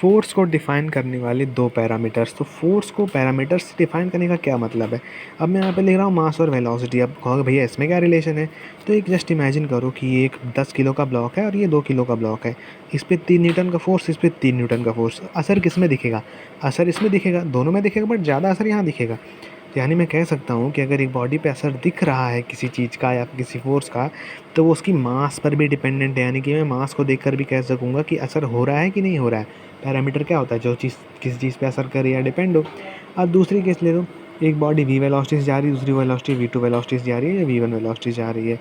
Force को define करने वाले 2 पैरामीटर्स। तो फ़ोर्स को पैरामीटर्स से डिफ़ाइन करने का क्या मतलब है? अब मैं यहाँ पे लिख रहा हूँ मास और वेलोसिटी। अब कहोगे भैया इसमें क्या रिलेशन है? तो एक जस्ट इमेजिन करो कि ये एक 10 किलो का ब्लॉक है और ये 2 किलो का ब्लॉक है। इस पे 3 न्यूटन का फ़ोर्स, इस पे 3 न्यूटन का फ़ोर्स। असर किसमें दिखेगा? असर इसमें दिखेगा, दोनों में दिखेगा, बट ज़्यादा असर यहाँ दिखेगा। यानी मैं कह सकता हूँ कि अगर एक बॉडी पे असर दिख रहा है किसी चीज़ का या किसी फ़ोर्स का, तो वो उसकी मास पर भी डिपेंडेंट है। यानी कि मैं मास को देखकर भी कह सकूँगा कि असर हो रहा है कि नहीं हो रहा है। पैरामीटर क्या होता है? जो चीज़ किसी चीज़ पे असर करे या डिपेंड हो। अब दूसरी केस ले लो, एक बॉडी v वेलोसिटी से जा रही है, दूसरी वेलोसिटी v2 वेलोसिटी से जा रही है या v1 वेलोसिटी से जा रही है।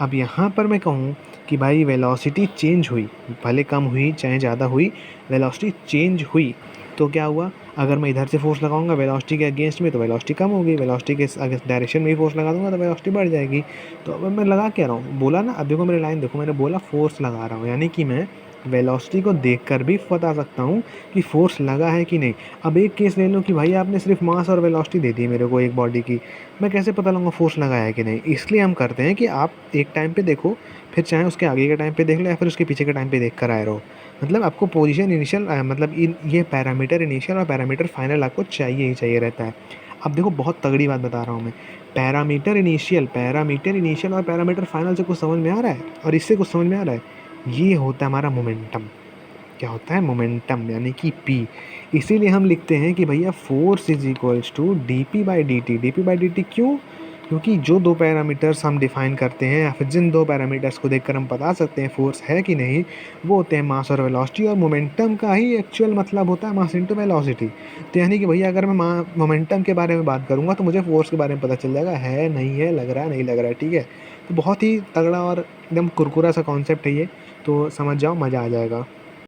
अब यहाँ पर मैं कहूँ कि भाई वेलोसिटी चेंज हुई, भले कम हुई चाहे ज़्यादा हुई, वेलोसिटी चेंज हुई, तो क्या हुआ? अगर मैं इधर से फ़ोर्स लगाऊंगा वेलोसिटी के अगेंस्ट में तो वेलोसिटी कम होगी, वेलोसिटी के अगर डायरेक्शन में ही फ़ोर्स लगा दूंगा तो वेलोसिटी बढ़ जाएगी। तो अब मैं लगा क्या रहा हूँ? बोला ना, अब देखो मेरी लाइन देखो, मैंने बोला फ़ोर्स लगा रहा हूँ, यानी कि मैं वेलोसिटी को देखकर भी बता सकता हूँ कि फ़ोर्स लगा है कि नहीं। अब एक केस ले लो कि भाई आपने सिर्फ मास और वेलोसिटी दे दी मेरे को एक बॉडी की, मैं कैसे पता लूँगा फ़ोर्स लगा है कि नहीं? इसलिए हम करते हैं कि आप एक टाइम पे देखो, फिर चाहे उसके आगे के टाइम पे देख लो या फिर उसके पीछे के टाइम पे देख कर आए रहो। मतलब आपको पोजीशन इनिशियल मतलब इन ये पैरामीटर इनिशियल और पैरामीटर फाइनल आपको चाहिए ही चाहिए रहता है। अब देखो बहुत तगड़ी बात बता रहा हूँ मैं, पैरामीटर इनिशियल और पैरामीटर फाइनल से कुछ समझ में आ रहा है? और इससे कुछ समझ में आ रहा है? ये होता है हमारा मोमेंटम। क्या होता है? मोमेंटम, यानी कि पी। इसीलिए हम लिखते हैं कि भैया force is equals to d p by d t. D p by d t क्यों? क्योंकि जो 2 पैरामीटर्स हम डिफ़ाइन करते हैं या फिर जिन 2 पैरामीटर्स को देखकर हम बता सकते हैं फ़ोर्स है कि नहीं, वो होते हैं मास और वेलोसिटी, और मोमेंटम का ही एक्चुअल मतलब होता है मास इनटू वेलोसिटी। तो यानी कि भैया अगर मैं मोमेंटम के बारे में बात करूँगा तो मुझे फ़ोर्स के बारे में पता चल जाएगा, है, नहीं है, लग रहा है, नहीं लग रहा है, ठीक है? तो बहुत ही तगड़ा और एकदम कुरकुरा सा कॉन्सेप्ट है ये, तो समझ जाओ, मज़ा आ जाएगा।